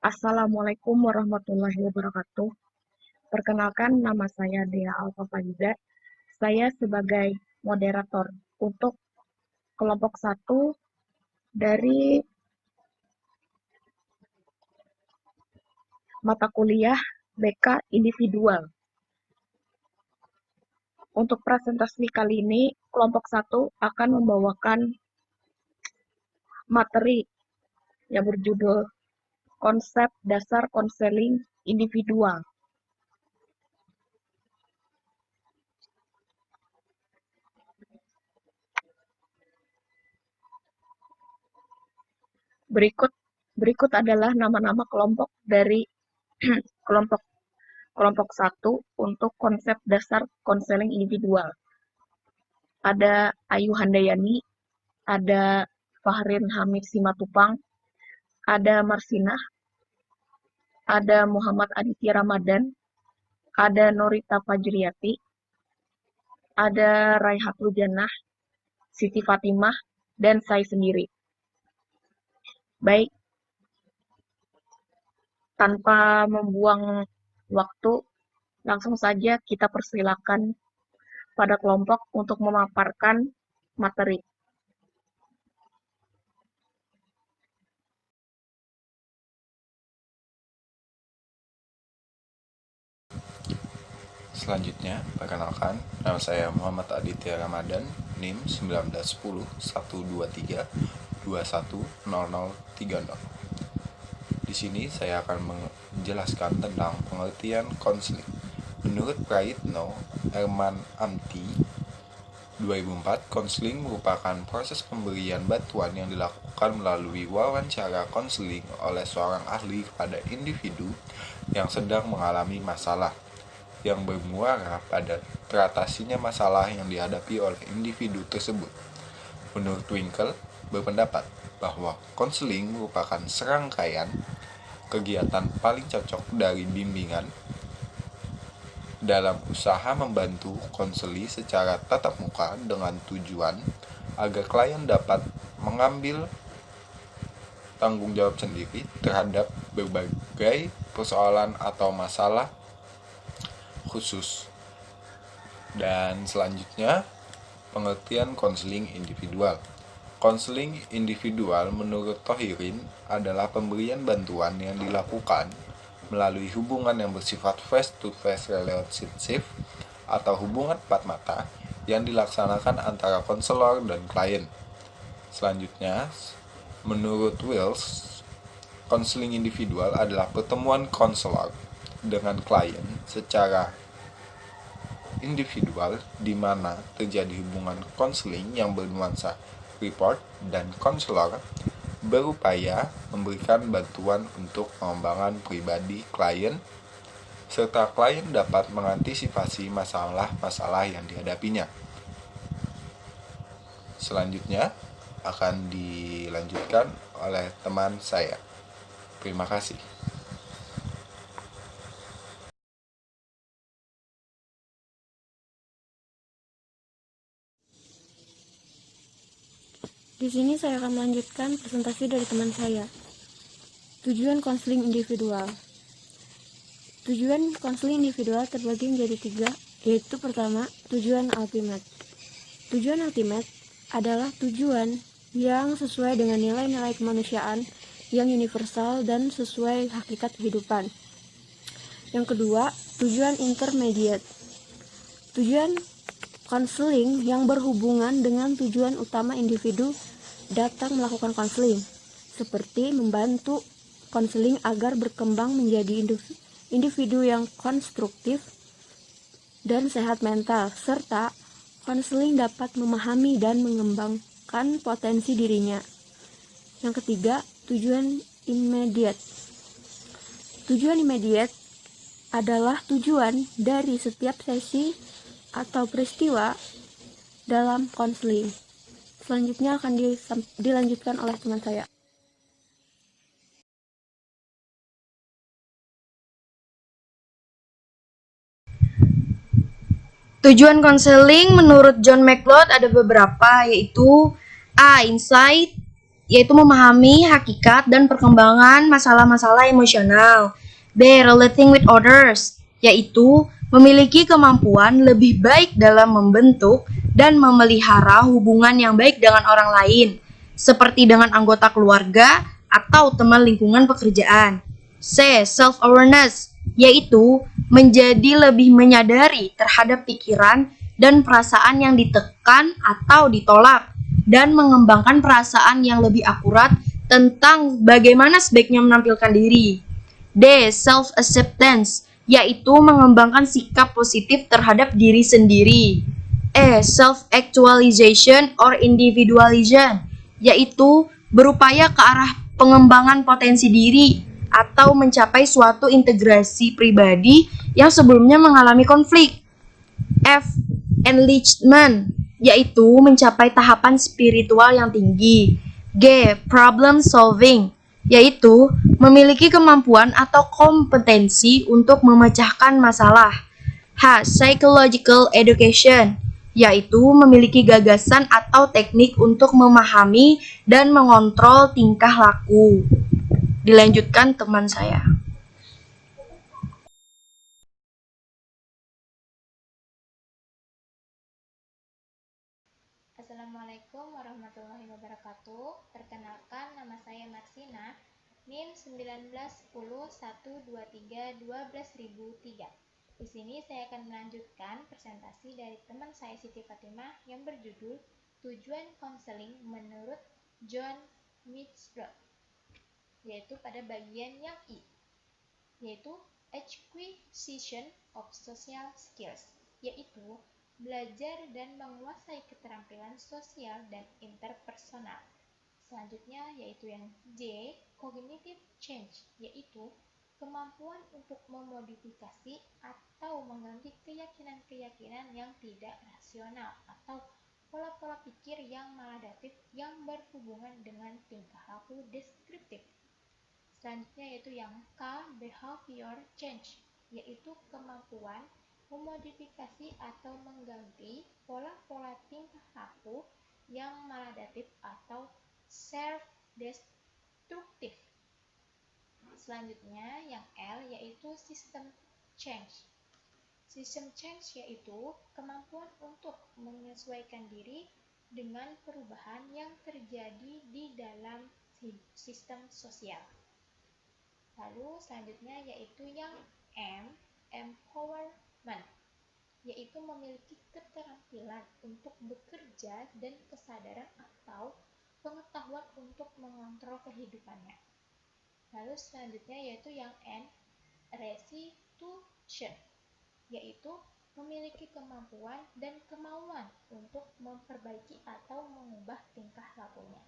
Assalamualaikum warahmatullahi wabarakatuh. Perkenalkan, nama saya Dea Alfa Faiza. Saya sebagai moderator untuk kelompok 1 dari mata kuliah BK Individual. Untuk presentasi kali ini, kelompok 1 akan membawakan materi yang berjudul Konsep Dasar Konseling Individual. Berikut adalah nama-nama kelompok dari kelompok kelompok 1 untuk konsep dasar konseling individual. Ada Ayu Handayani, ada Fahrin Hamid Simatupang, ada Marsinah, ada Muhammad Aditya Ramadan, ada Norita Fajriyati, ada Raihatul Jannah, Siti Fatimah, dan saya sendiri. Baik, tanpa membuang waktu, langsung saja kita persilakan pada kelompok untuk memaparkan materi. Selanjutnya, perkenalkan, nama saya Muhammad Aditya Ramadan, NIM 1910-123-210030. Di sini saya akan menjelaskan tentang pengertian konseling. Menurut Praitno Herman Amti, 2004, konseling merupakan proses pemberian bantuan yang dilakukan melalui wawancara konseling oleh seorang ahli kepada individu yang sedang mengalami masalah, yang bermuara pada teratasinya masalah yang dihadapi oleh individu tersebut. Menurut Winkel, berpendapat bahwa konseling merupakan serangkaian kegiatan paling cocok dari bimbingan dalam usaha membantu konseli secara tatap muka dengan tujuan agar klien dapat mengambil tanggung jawab sendiri terhadap berbagai persoalan atau masalah khusus. Dan selanjutnya, pengertian konseling individual. Konseling individual menurut Thohirin adalah pemberian bantuan yang dilakukan melalui hubungan yang bersifat face-to-face relationship atau hubungan empat mata yang dilaksanakan antara konselor dan klien. Selanjutnya, menurut Wills, konseling individual adalah pertemuan konselor dengan klien secara individual di mana terjadi hubungan konseling yang bernuansa report dan konselor berupaya memberikan bantuan untuk pengembangan pribadi klien serta klien dapat mengantisipasi masalah-masalah yang dihadapinya. Selanjutnya akan dilanjutkan oleh teman saya. Terima kasih. Di sini saya akan melanjutkan presentasi dari teman saya. Tujuan konseling individual. Tujuan konseling individual terbagi menjadi 3, yaitu pertama, tujuan ultimate. Tujuan ultimate adalah tujuan yang sesuai dengan nilai-nilai kemanusiaan yang universal dan sesuai hakikat kehidupan. Yang kedua, tujuan intermediate. Tujuan konseling yang berhubungan dengan tujuan utama individu datang melakukan konseling, seperti membantu konseling agar berkembang menjadi individu yang konstruktif dan sehat mental, serta konseling dapat memahami dan mengembangkan potensi dirinya. Yang ketiga, tujuan immediate. Tujuan immediate adalah tujuan dari setiap sesi atau peristiwa dalam konseling. Selanjutnya akan dilanjutkan oleh teman saya. Tujuan konseling menurut John McLeod ada beberapa, yaitu A. Insight, yaitu memahami hakikat dan perkembangan masalah-masalah emosional. B. Relating with others, yaitu memiliki kemampuan lebih baik dalam membentuk dan memelihara hubungan yang baik dengan orang lain, seperti dengan anggota keluarga atau teman lingkungan pekerjaan. C. Self-awareness, yaitu menjadi lebih menyadari terhadap pikiran dan perasaan yang ditekan atau ditolak, dan mengembangkan perasaan yang lebih akurat tentang bagaimana sebaiknya menampilkan diri. D. Self-acceptance, yaitu mengembangkan sikap positif terhadap diri sendiri. E. Self-actualization or individualization, yaitu berupaya ke arah pengembangan potensi diri atau mencapai suatu integrasi pribadi yang sebelumnya mengalami konflik. F. Enlightenment, yaitu mencapai tahapan spiritual yang tinggi. G. Problem solving, yaitu memiliki kemampuan atau kompetensi untuk memecahkan masalah. H. Psychological education, yaitu memiliki gagasan atau teknik untuk memahami dan mengontrol tingkah laku. Dilanjutkan teman saya. Assalamualaikum warahmatullahi wabarakatuh. Perkenalkan, nama saya Marsina, NIM 191012312003. Di sini saya akan melanjutkan presentasi dari teman saya Siti Fatimah yang berjudul Tujuan Konseling menurut John Mitchell, yaitu pada bagian yang I, yaitu Acquisition of Social Skills, yaitu belajar dan menguasai keterampilan sosial dan interpersonal. Selanjutnya yaitu yang J, Cognitive Change, yaitu kemampuan untuk memodifikasi atau mengganti keyakinan-keyakinan yang tidak rasional atau pola-pola pikir yang maladaptif yang berhubungan dengan tingkah laku deskriptif. Selanjutnya yaitu yang K, Behavior Change, yaitu kemampuan memodifikasi atau mengganti pola-pola tingkah laku yang maladaptif atau self-destruktif. Selanjutnya yang L yaitu System Change. System Change yaitu kemampuan untuk menyesuaikan diri dengan perubahan yang terjadi di dalam sistem sosial. Lalu selanjutnya yaitu yang M, Empowerment, yaitu memiliki keterampilan untuk bekerja dan kesadaran atau pengetahuan untuk mengontrol kehidupannya. Lalu selanjutnya yaitu yang N, Restitution, yaitu memiliki kemampuan dan kemauan untuk memperbaiki atau mengubah tingkah lakunya.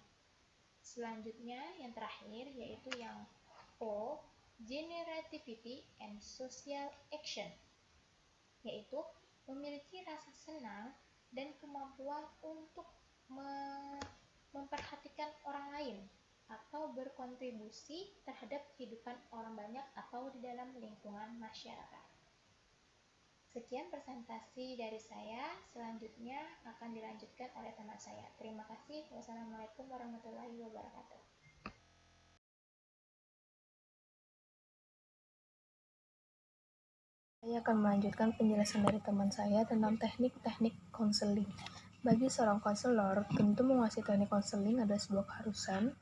Selanjutnya yang terakhir yaitu yang O, Generativity and Social Action, yaitu memiliki rasa senang dan kemampuan untuk memperhatikan orang lain atau berkontribusi terhadap kehidupan orang banyak atau di dalam lingkungan masyarakat. Sekian presentasi dari saya, selanjutnya akan dilanjutkan oleh teman saya. Terima kasih. Wassalamualaikum warahmatullahi wabarakatuh. Saya akan melanjutkan penjelasan dari teman saya tentang teknik-teknik konseling. Bagi seorang konselor, tentu menguasai teknik konseling adalah sebuah keharusan.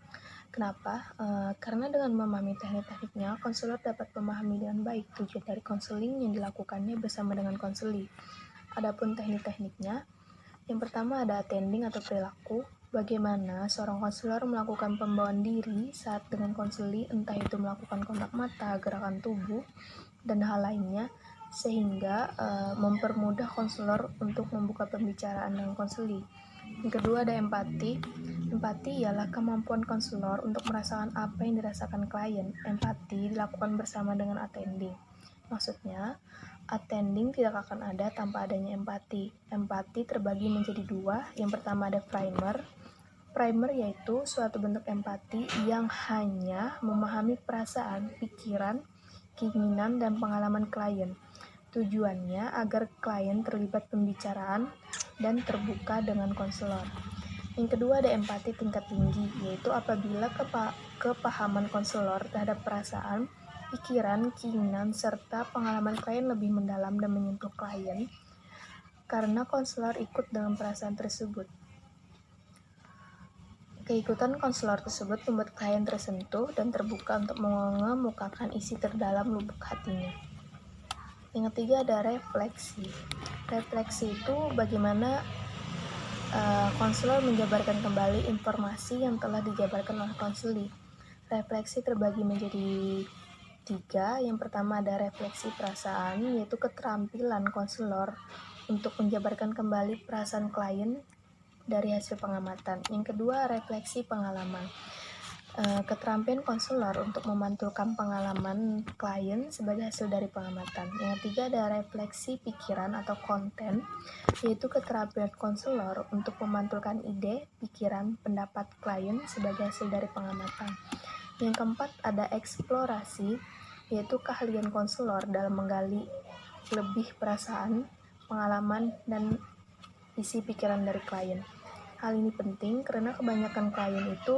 Kenapa? Karena dengan memahami teknik-tekniknya, konselor dapat memahami dengan baik tujuan dari konseling yang dilakukannya bersama dengan konseli. Adapun teknik-tekniknya, yang pertama ada attending atau perilaku. Bagaimana seorang konselor melakukan pembawaan diri saat dengan konseli, entah itu melakukan kontak mata, gerakan tubuh, dan hal lainnya, sehingga mempermudah konselor untuk membuka pembicaraan dengan konseli. Yang kedua ada empati. Empati ialah kemampuan konselor untuk merasakan apa yang dirasakan klien. Empati dilakukan bersama dengan attending. Maksudnya, attending tidak akan ada tanpa adanya empati. Empati terbagi menjadi dua. Yang pertama ada primer. Primer yaitu suatu bentuk empati yang hanya memahami perasaan, pikiran, keinginan, dan pengalaman klien. Tujuannya agar klien terlibat pembicaraan dan terbuka dengan konselor. Yang kedua ada empati tingkat tinggi, yaitu apabila kepahaman konselor terhadap perasaan, pikiran, keinginan, serta pengalaman klien lebih mendalam dan menyentuh klien, karena konselor ikut dengan perasaan tersebut. Keikutan konselor tersebut membuat klien tersentuh dan terbuka untuk mengemukakan isi terdalam lubuk hatinya. Yang ketiga ada refleksi. Refleksi itu bagaimana konselor menjabarkan kembali informasi yang telah dijabarkan oleh konseli. Refleksi terbagi menjadi 3. Yang pertama ada refleksi perasaan, yaitu keterampilan konselor untuk menjabarkan kembali perasaan klien dari hasil pengamatan. Yang kedua, refleksi pengalaman. Keterampilan konselor untuk memantulkan pengalaman klien sebagai hasil dari pengamatan. Yang ketiga ada refleksi pikiran atau konten, yaitu keterampilan konselor untuk memantulkan ide, pikiran, pendapat klien sebagai hasil dari pengamatan. Yang keempat ada eksplorasi, yaitu keahlian konselor dalam menggali lebih perasaan, pengalaman, dan isi pikiran dari klien. Hal ini penting karena kebanyakan klien itu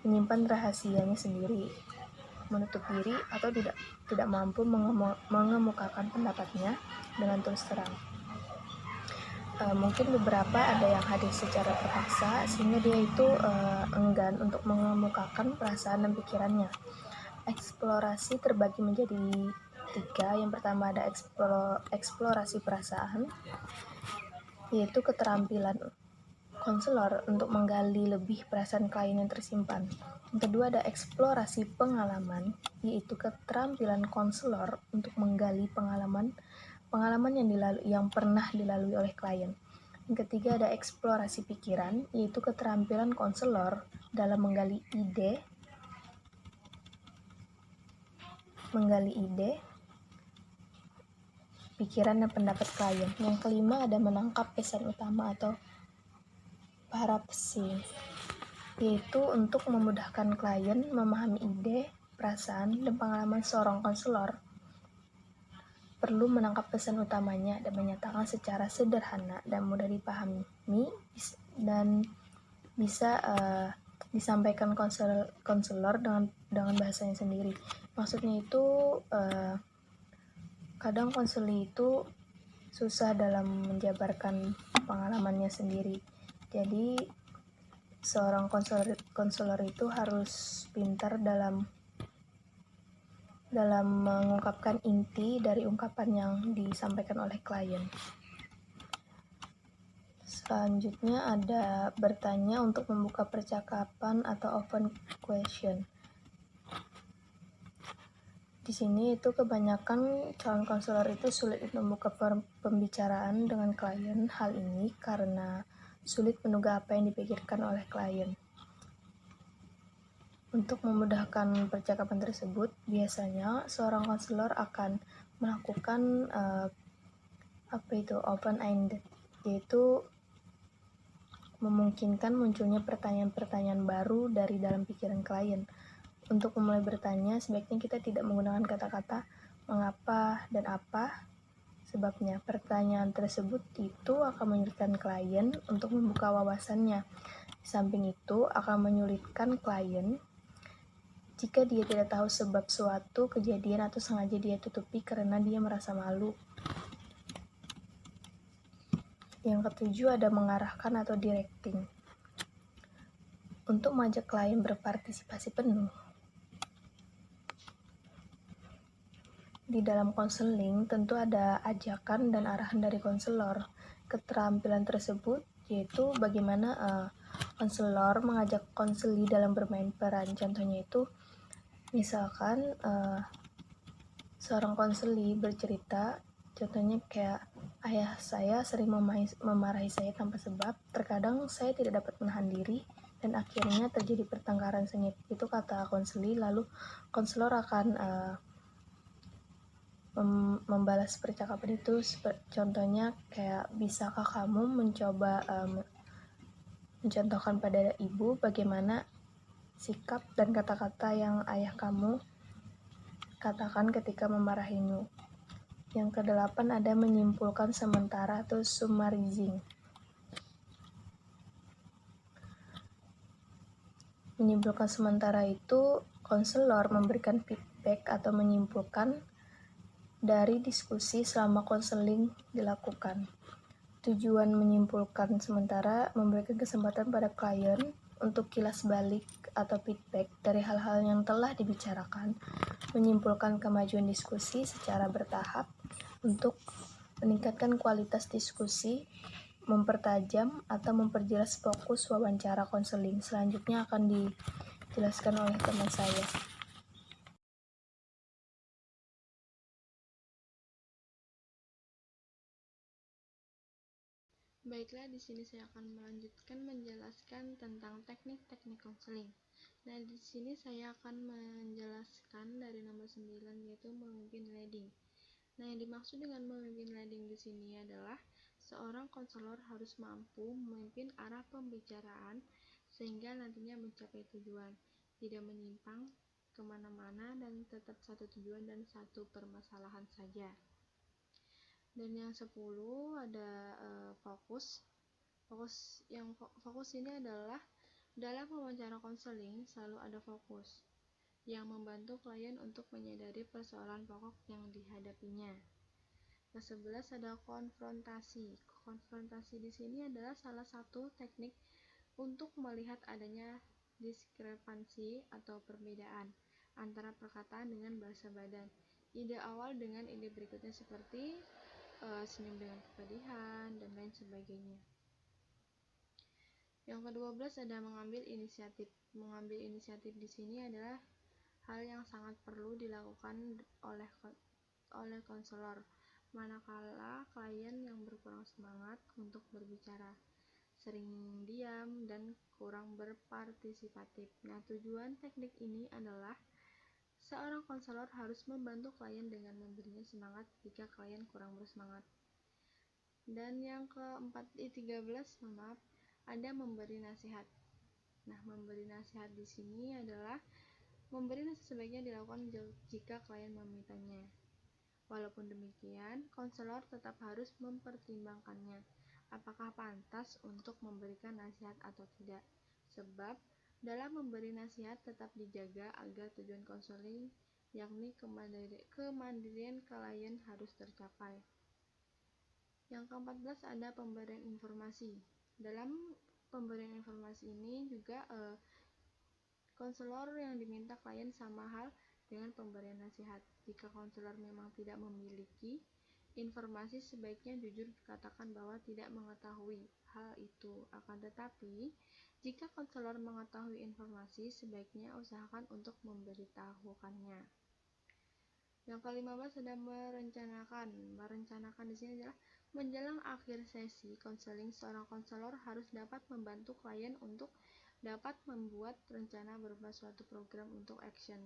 menyimpan rahasianya sendiri, menutup diri, atau tidak mampu mengemukakan pendapatnya dengan terus terang. Mungkin beberapa ada yang hadir secara terpaksa sehingga dia itu enggan untuk mengemukakan perasaan dan pikirannya. Eksplorasi terbagi menjadi 3. Yang pertama ada eksplorasi perasaan, yaitu keterampilan konselor untuk menggali lebih perasaan klien yang tersimpan. Yang kedua ada eksplorasi pengalaman, yaitu keterampilan konselor untuk menggali pengalaman yang pernah dilalui oleh klien. Yang ketiga ada eksplorasi pikiran, yaitu keterampilan konselor dalam menggali ide, pikiran dan pendapat klien. Yang kelima ada menangkap pesan utama atau parapsi, yaitu untuk memudahkan klien memahami ide, perasaan, dan pengalaman seorang konselor. Perlu menangkap pesan utamanya dan menyatakan secara sederhana dan mudah dipahami dan bisa disampaikan konselor dengan bahasanya sendiri. Maksudnya itu kadang konseli itu susah dalam menjabarkan pengalamannya sendiri. Jadi seorang konselor itu harus pintar dalam mengungkapkan inti dari ungkapan yang disampaikan oleh klien. Selanjutnya ada bertanya untuk membuka percakapan atau open question. Di sini itu kebanyakan calon konselor itu sulit membuka pembicaraan dengan klien. Hal ini karena sulit menduga apa yang dipikirkan oleh klien. Untuk memudahkan percakapan tersebut, biasanya seorang konselor akan melakukan open-ended, yaitu memungkinkan munculnya pertanyaan-pertanyaan baru dari dalam pikiran klien. Untuk memulai bertanya, sebaiknya kita tidak menggunakan kata-kata mengapa dan apa sebabnya. Pertanyaan tersebut itu akan menyulitkan klien untuk membuka wawasannya. Di samping itu, akan menyulitkan klien jika dia tidak tahu sebab suatu kejadian atau sengaja dia tutupi karena dia merasa malu. Yang ketujuh ada mengarahkan atau directing. Untuk mengajak klien berpartisipasi penuh di dalam konseling, tentu ada ajakan dan arahan dari konselor. Keterampilan tersebut yaitu bagaimana konselor mengajak konseli dalam bermain peran. Contohnya itu misalkan seorang konseli bercerita, contohnya kayak ayah saya sering memarahi saya tanpa sebab, terkadang saya tidak dapat menahan diri dan akhirnya terjadi pertengkaran sengit. Itu kata konseli, lalu konselor akan membalas percakapan itu. Contohnya kayak, bisakah kamu mencoba mencontohkan pada ibu bagaimana sikap dan kata-kata yang ayah kamu katakan ketika memarahimu. Yang kedelapan ada menyimpulkan sementara atau summarizing. Menyimpulkan sementara itu, konselor memberikan feedback atau menyimpulkan dari diskusi selama konseling dilakukan. Tujuan menyimpulkan sementara memberikan kesempatan pada klien untuk kilas balik atau feedback dari hal-hal yang telah dibicarakan, menyimpulkan kemajuan diskusi secara bertahap untuk meningkatkan kualitas diskusi, mempertajam atau memperjelas fokus wawancara konseling. Selanjutnya akan dijelaskan oleh teman saya. Baiklah, di sini saya akan melanjutkan menjelaskan tentang teknik-teknik konseling. Nah, di sini saya akan menjelaskan dari nomor 9 yaitu memimpin leading. Nah, yang dimaksud dengan memimpin leading di sini adalah seorang konselor harus mampu memimpin arah pembicaraan sehingga nantinya mencapai tujuan, tidak menyimpang kemana-mana dan tetap satu tujuan dan satu permasalahan saja. Dan yang 10 ada fokus. Fokus ini adalah dalam wawancara konseling selalu ada fokus yang membantu klien untuk menyadari persoalan pokok yang dihadapinya. Ke-11 ada konfrontasi. Konfrontasi di sini adalah salah satu teknik untuk melihat adanya diskrepansi atau perbedaan antara perkataan dengan bahasa badan. Ide awal dengan ide berikutnya seperti senyum dengan kepedihan dan lain sebagainya. Yang ke-12 ada mengambil inisiatif. Mengambil inisiatif di sini adalah hal yang sangat perlu dilakukan oleh konselor manakala klien yang berkurang semangat untuk berbicara, sering diam dan kurang berpartisipatif. Nah, tujuan teknik ini adalah seorang konselor harus membantu klien dengan memberinya semangat jika klien kurang bersemangat. Dan yang ke-13 ada memberi nasihat. Nah, memberi nasihat di sini adalah memberi nasihat sebaiknya dilakukan jika klien memintanya. Walaupun demikian, konselor tetap harus mempertimbangkannya, apakah pantas untuk memberikan nasihat atau tidak. Sebab dalam memberi nasihat tetap dijaga agar tujuan konseling yakni kemandirian klien harus tercapai. Yang ke-14 ada pemberian informasi. Dalam pemberian informasi ini juga konselor yang diminta klien sama hal dengan pemberian nasihat. Jika konselor memang tidak memiliki informasi, sebaiknya jujur katakan bahwa tidak mengetahui hal itu. Akan tetapi, jika konselor mengetahui informasi, sebaiknya usahakan untuk memberitahukannya. Yang ke-15 ada merencanakan. Merencanakan di sini adalah menjelang akhir sesi konseling, seorang konselor harus dapat membantu klien untuk dapat membuat rencana berupa suatu program untuk action,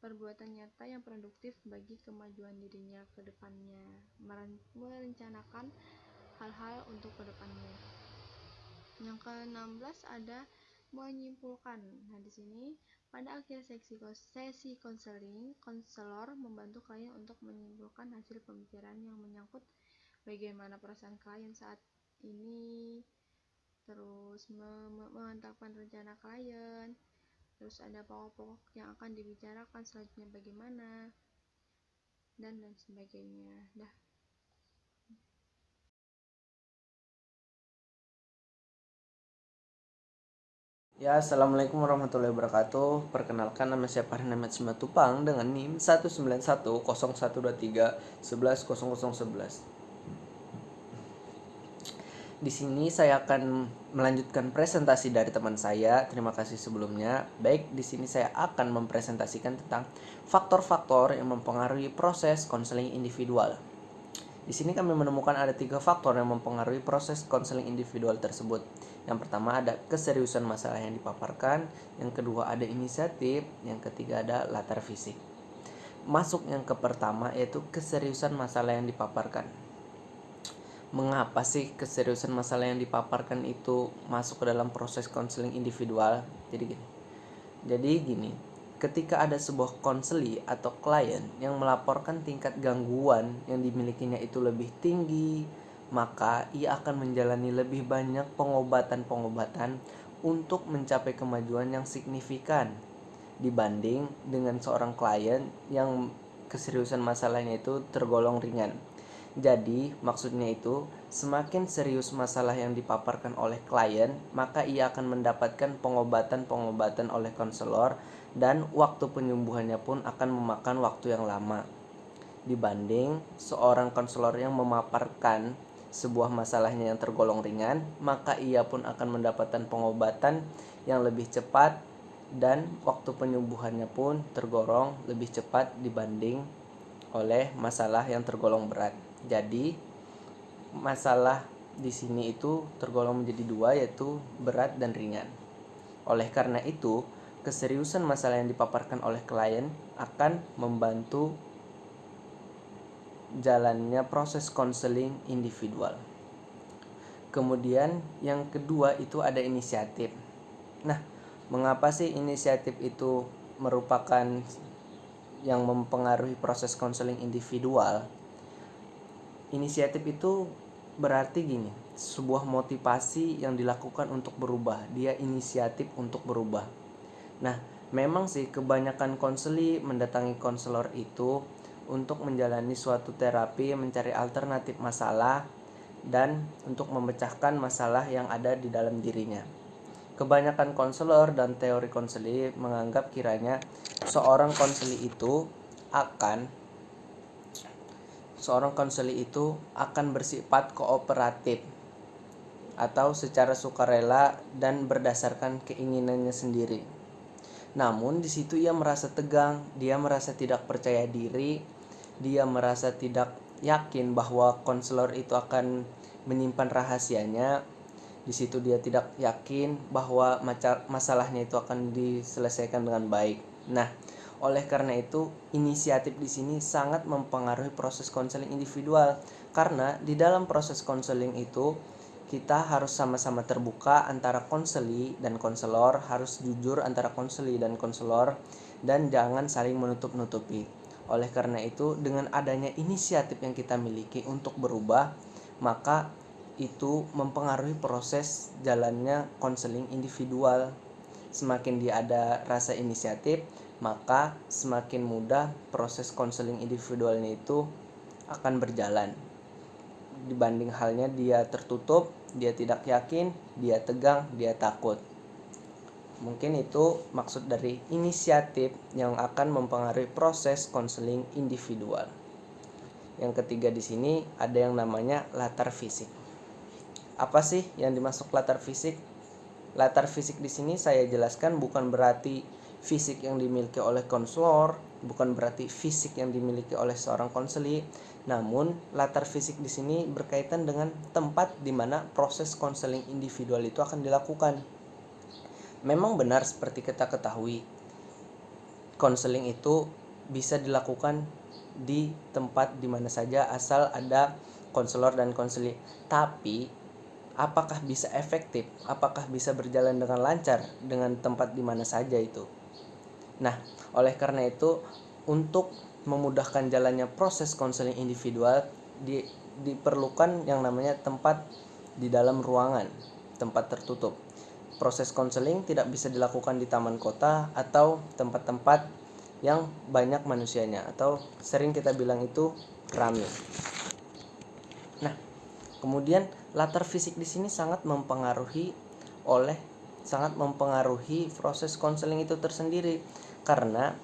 perbuatan nyata yang produktif bagi kemajuan dirinya ke depannya. Merencanakan hal-hal untuk ke depannya. Yang ke-16 ada menyimpulkan. Nah, di sini pada akhir sesi konseling, konselor membantu klien untuk menyimpulkan hasil pembicaraan yang menyangkut bagaimana perasaan klien saat ini, terus memantapkan rencana klien, terus ada pokok-pokok yang akan dibicarakan selanjutnya bagaimana, dan lain sebagainya. Ya, assalamualaikum warahmatullahi wabarakatuh. Perkenalkan, nama saya Farhan Ahmad Simatupang dengan NIM 1910123110011. Di sini saya akan melanjutkan presentasi dari teman saya. Terima kasih sebelumnya. Baik, di sini saya akan mempresentasikan tentang faktor-faktor yang mempengaruhi proses konseling individual. Di sini kami menemukan ada 3 faktor yang mempengaruhi proses konseling individual tersebut. Yang pertama ada keseriusan masalah yang dipaparkan, yang kedua ada inisiatif, yang ketiga ada latar fisik. Masuk yang ke pertama yaitu keseriusan masalah yang dipaparkan. Mengapa sih keseriusan masalah yang dipaparkan itu masuk ke dalam proses konseling individual? Jadi gini, ketika ada sebuah konseli atau klien yang melaporkan tingkat gangguan yang dimilikinya itu lebih tinggi, maka ia akan menjalani lebih banyak pengobatan untuk mencapai kemajuan yang signifikan dibanding dengan seorang klien yang keseriusan masalahnya itu tergolong ringan. Jadi, maksudnya itu, semakin serius masalah yang dipaparkan oleh klien, maka ia akan mendapatkan pengobatan-pengobatan oleh konselor dan waktu penyembuhannya pun akan memakan waktu yang lama. Dibanding seorang konselor yang memaparkan sebuah masalahnya yang tergolong ringan, maka ia pun akan mendapatkan pengobatan yang lebih cepat dan waktu penyembuhannya pun tergolong lebih cepat dibanding oleh masalah yang tergolong berat. Jadi masalah di sini itu tergolong menjadi dua, yaitu berat dan ringan. Oleh karena itu, keseriusan masalah yang dipaparkan oleh klien akan membantu jalannya proses konseling individual. Kemudian yang kedua itu ada inisiatif. Nah, mengapa sih inisiatif itu merupakan yang mempengaruhi proses konseling individual? Inisiatif itu berarti gini, sebuah motivasi yang dilakukan untuk berubah. Dia inisiatif untuk berubah. Nah, memang sih kebanyakan konseli mendatangi konselor itu untuk menjalani suatu terapi, mencari alternatif masalah, dan untuk memecahkan masalah yang ada di dalam dirinya. Kebanyakan konselor dan teori konseli menganggap kiranya seorang konseli itu akan bersifat kooperatif atau secara sukarela dan berdasarkan keinginannya sendiri. Namun di situ ia merasa tegang, dia merasa tidak percaya diri, dia merasa tidak yakin bahwa konselor itu akan menyimpan rahasianya. Di situ dia tidak yakin bahwa masalahnya itu akan diselesaikan dengan baik. Nah, oleh karena itu, inisiatif di sini sangat mempengaruhi proses konseling individual, karena di dalam proses konseling itu kita harus sama-sama terbuka antara konseli dan konselor, harus jujur antara konseli dan konselor, dan jangan saling menutup-nutupi. Oleh karena itu, dengan adanya inisiatif yang kita miliki untuk berubah, maka itu mempengaruhi proses jalannya konseling individual. Semakin dia ada rasa inisiatif, maka semakin mudah proses konseling individualnya itu akan berjalan. Dibanding halnya dia tertutup, dia tidak yakin, dia tegang, dia takut. Mungkin itu maksud dari inisiatif yang akan mempengaruhi proses konseling individual. Yang ketiga di sini ada yang namanya latar fisik. Apa sih yang dimaksud latar fisik? Latar fisik di sini saya jelaskan bukan berarti fisik yang dimiliki oleh konselor, bukan berarti fisik yang dimiliki oleh seorang konseli, namun latar fisik di sini berkaitan dengan tempat di mana proses konseling individual itu akan dilakukan. Memang benar seperti kita ketahui, konseling itu bisa dilakukan di tempat di mana saja asal ada konselor dan konseli. Tapi apakah bisa efektif? Apakah bisa berjalan dengan lancar dengan tempat di mana saja itu? Nah, oleh karena itu, untuk memudahkan jalannya proses konseling individual diperlukan yang namanya tempat di dalam ruangan, tempat tertutup. Proses konseling tidak bisa dilakukan di taman kota atau tempat-tempat yang banyak manusianya, atau sering kita bilang itu ramai. Nah, kemudian latar fisik di sini sangat mempengaruhi proses konseling itu tersendiri, karena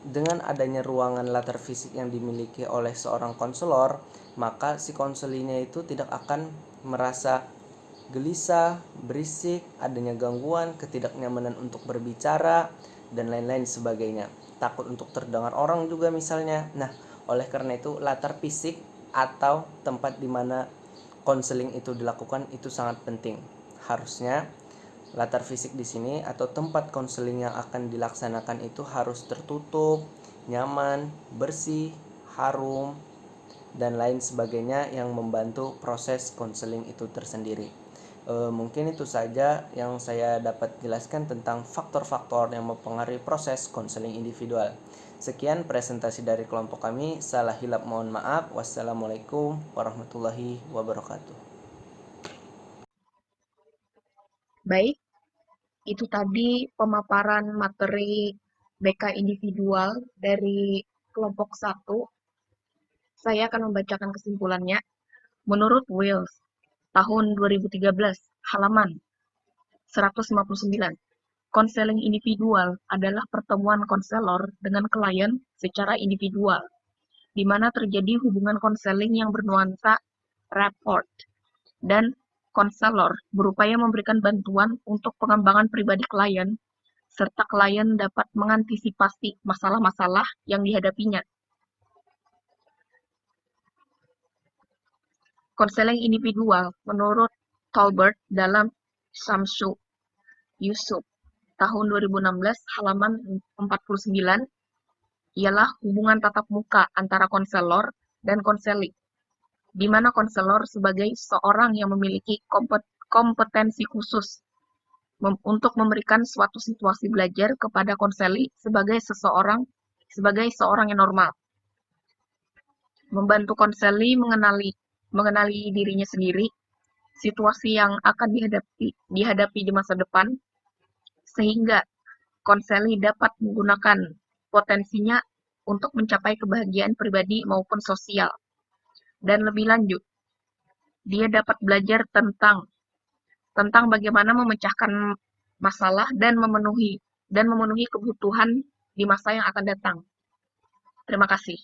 dengan adanya ruangan latar fisik yang dimiliki oleh seorang konselor, maka si konselinya itu tidak akan merasa gelisah, berisik, adanya gangguan, ketidaknyamanan untuk berbicara, dan lain-lain sebagainya. Takut untuk terdengar orang juga misalnya. Nah, oleh karena itu latar fisik atau tempat di mana konseling itu dilakukan itu sangat penting. Harusnya latar fisik di sini atau tempat konseling yang akan dilaksanakan itu harus tertutup, nyaman, bersih, harum, dan lain sebagainya yang membantu proses konseling itu tersendiri. Mungkin itu saja yang saya dapat jelaskan tentang faktor-faktor yang mempengaruhi proses konseling individual. Sekian presentasi dari kelompok kami. Salah hilap mohon maaf. Wassalamualaikum warahmatullahi wabarakatuh. Baik, Itu tadi pemaparan materi BK individual dari kelompok 1. Saya akan membacakan kesimpulannya. Menurut Wells, tahun 2013, halaman 159, konseling individual adalah pertemuan konselor dengan klien secara individual, di mana terjadi hubungan konseling yang bernuansa rapport, dan konselor berupaya memberikan bantuan untuk pengembangan pribadi klien, serta klien dapat mengantisipasi masalah-masalah yang dihadapinya. Konseling individual menurut Tolbert dalam Syamsu Yusuf tahun 2016 halaman 49 ialah hubungan tatap muka antara konselor dan konseling, di mana konselor sebagai seorang yang memiliki kompetensi khusus untuk memberikan suatu situasi belajar kepada konseli sebagai seorang yang normal, membantu konseli mengenali dirinya sendiri, situasi yang akan dihadapi di masa depan, sehingga konseli dapat menggunakan potensinya untuk mencapai kebahagiaan pribadi maupun sosial. Dan lebih lanjut, dia dapat belajar tentang bagaimana memecahkan masalah dan memenuhi kebutuhan di masa yang akan datang. Terima kasih.